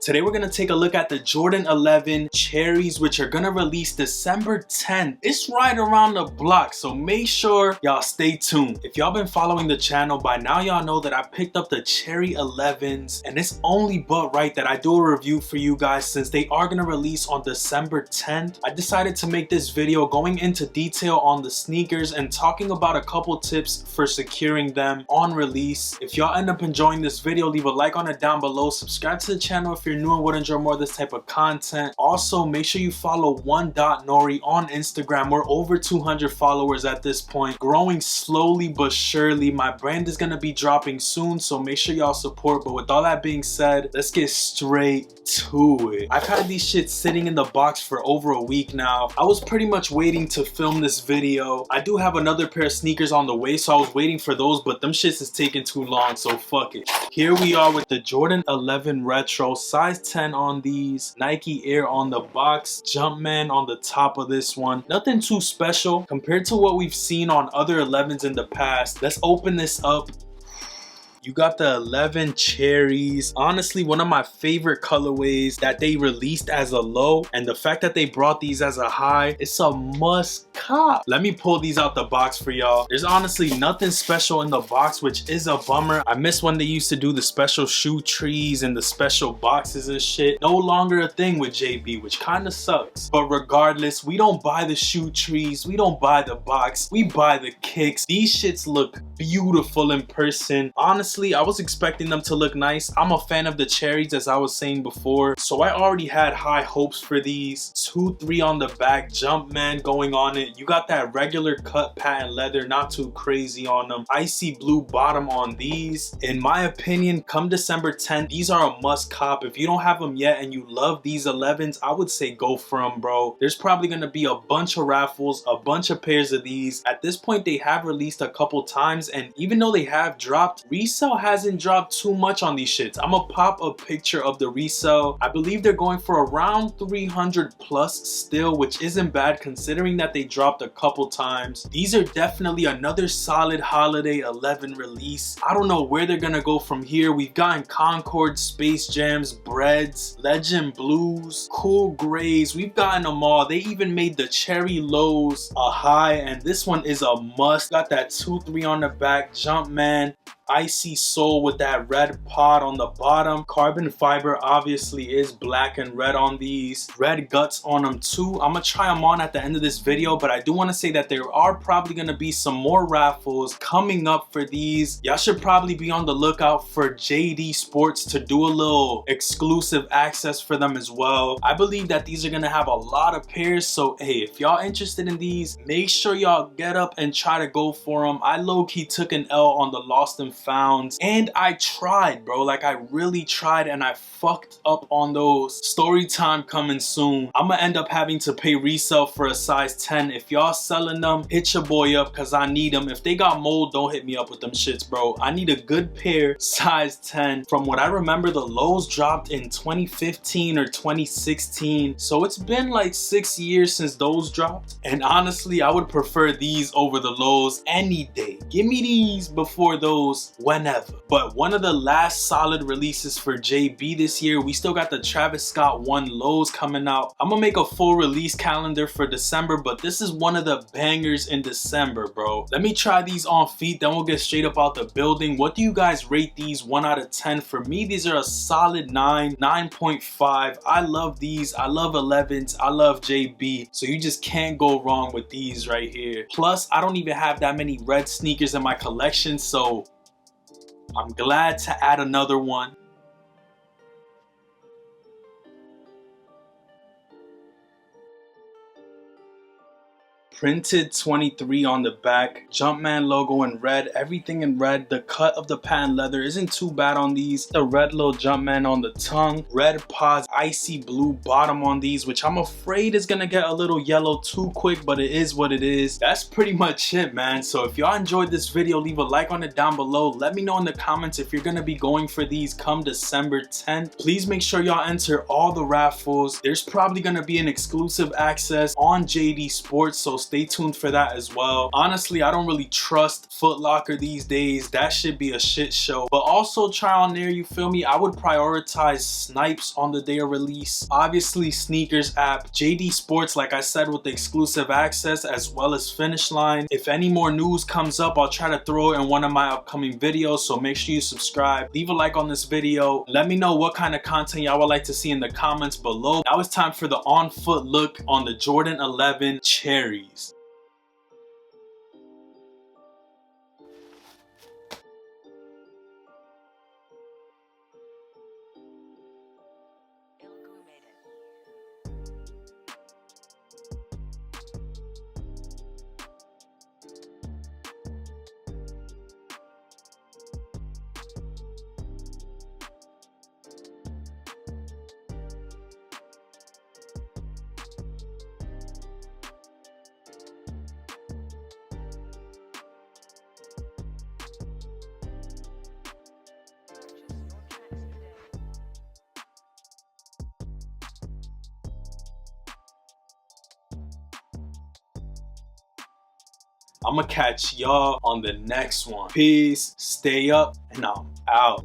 Today we're gonna take a look at the Jordan 11 Cherries, which are gonna release December 10th. It's right around the block, so make sure y'all stay tuned. If y'all been following the channel by now, y'all know that I picked up the Cherry 11s, and it's only but right that I do a review for you guys since they are gonna release on December 10th. I decided to make this video going into detail on the sneakers and talking about a couple tips for securing them on release. If y'all end up enjoying this video, leave a like on it down below, subscribe to the channel if you're new and would enjoy more of this type of content. Also, make sure you follow one.nori on Instagram. We're over 200 followers at this point, growing slowly but surely. My brand is gonna be dropping soon, so make sure y'all support. But with all that being said, let's get straight to it. I've had these shits sitting in the box for over a week now. I was pretty much waiting to film this video. I do have another pair of sneakers on the way, so I was waiting for those, but them shits is taking too long, so fuck it. Here we are with the Jordan 11 Retro, size 10 on these, Nike Air on the box, Jumpman on the top of this one. Nothing too special compared to what we've seen on other 11s in the past. Let's open this up. You got the 11 Cherries. Honestly, one of my favorite colorways that they released as a low, and the fact that they brought these as a high, it's a must cop. Let me pull these out the box for y'all. There's honestly nothing special in the box, which is a bummer. I miss when they used to do the special shoe trees and the special boxes and shit. No longer a thing with JB, which kind of sucks. But regardless, we don't buy the shoe trees, we don't buy the box, we buy the kicks. These shits look beautiful in person. Honestly, I was expecting them to look nice. I'm a fan of the Cherries, as I was saying before, so I already had high hopes for these. 2-3 on the back, Jumpman going on it. You got that regular cut patent leather, not too crazy on them. Icy blue bottom on these. In my opinion, come December 10th, these are a must cop. If you don't have them yet and you love these 11s, I would say go for them, bro. There's probably gonna be a bunch of raffles, a bunch of pairs of these. At this point, they have released a couple times, and even though they have dropped, resell hasn't dropped too much on these shits. I'm gonna pop a picture of the resell. I believe they're going for around 300 plus still, which isn't bad considering that they dropped a couple times. These are definitely another solid holiday 11 release. I don't know where they're gonna go from here. We've gotten Concord, Space Jams, Breads, Legend Blues, Cool Grays. We've gotten them all. They even made the Cherry Lows a high, and this one is a must. Got that 2-3 on the back, Jumpman. Icy sole with that red pod on the bottom. Carbon fiber obviously is black and red on these. Red guts on them too. I'm gonna try them on at the end of this video, but I do want to say that there are probably gonna be some more raffles coming up for these. Y'all should probably be on the lookout for JD Sports to do a little exclusive access for them as well. I believe that these are gonna have a lot of pairs, so hey, if y'all interested in these, make sure y'all get up and try to go for them. I low-key took an L on the Lost and Founds, and I tried, bro. Like, I really tried, and I fucked up on those. Story time coming soon. I'm gonna end up having to pay resale for a size 10. If y'all selling them, hit your boy up because I need them. If they got mold, don't hit me up with them shits, bro. I need a good pair, size 10. From what I remember, the lows dropped in 2015 or 2016, so it's been like 6 years since those dropped, and honestly, I would prefer these over the lows any day. Give me these before those whenever. But one of the last solid releases for JB this year, we still got the Travis Scott 1 lows coming out. I'm gonna make a full release calendar for December, but this is one of the bangers in December, bro. Let me try these on feet, then we'll get straight up out the building. What do you guys rate these 1 out of 10? For me, these are a solid 9, 9.5. I love these. I love 11s. I love JB. So you just can't go wrong with these right here. Plus, I don't even have that many red sneakers in my collection, so I'm glad to add another one. Printed 23 on the back, Jumpman logo in red, everything in red. The cut of the patent leather isn't too bad on these. The red little Jumpman on the tongue, red pods, icy blue bottom on these, which I'm afraid is gonna get a little yellow too quick, but it is what it is. That's pretty much it, man. So if y'all enjoyed this video, leave a like on it down below. Let me know in the comments if you're gonna be going for these come December 10th. Please make sure y'all enter all the raffles. There's probably gonna be an exclusive access on JD Sports, so stay tuned for that as well. Honestly, I don't really trust Foot Locker these days. That should be a shit show. But also try on there, you feel me? I would prioritize Snipes on the day of release. Obviously, sneakers app, JD Sports, like I said, with the exclusive access, as well as Finish Line. If any more news comes up, I'll try to throw it in one of my upcoming videos, so make sure you subscribe. Leave a like on this video. Let me know what kind of content y'all would like to see in the comments below. Now it's time for the on foot look on the Jordan 11 Cherries. I'm gonna catch y'all on the next one. Peace, stay up, and I'm out.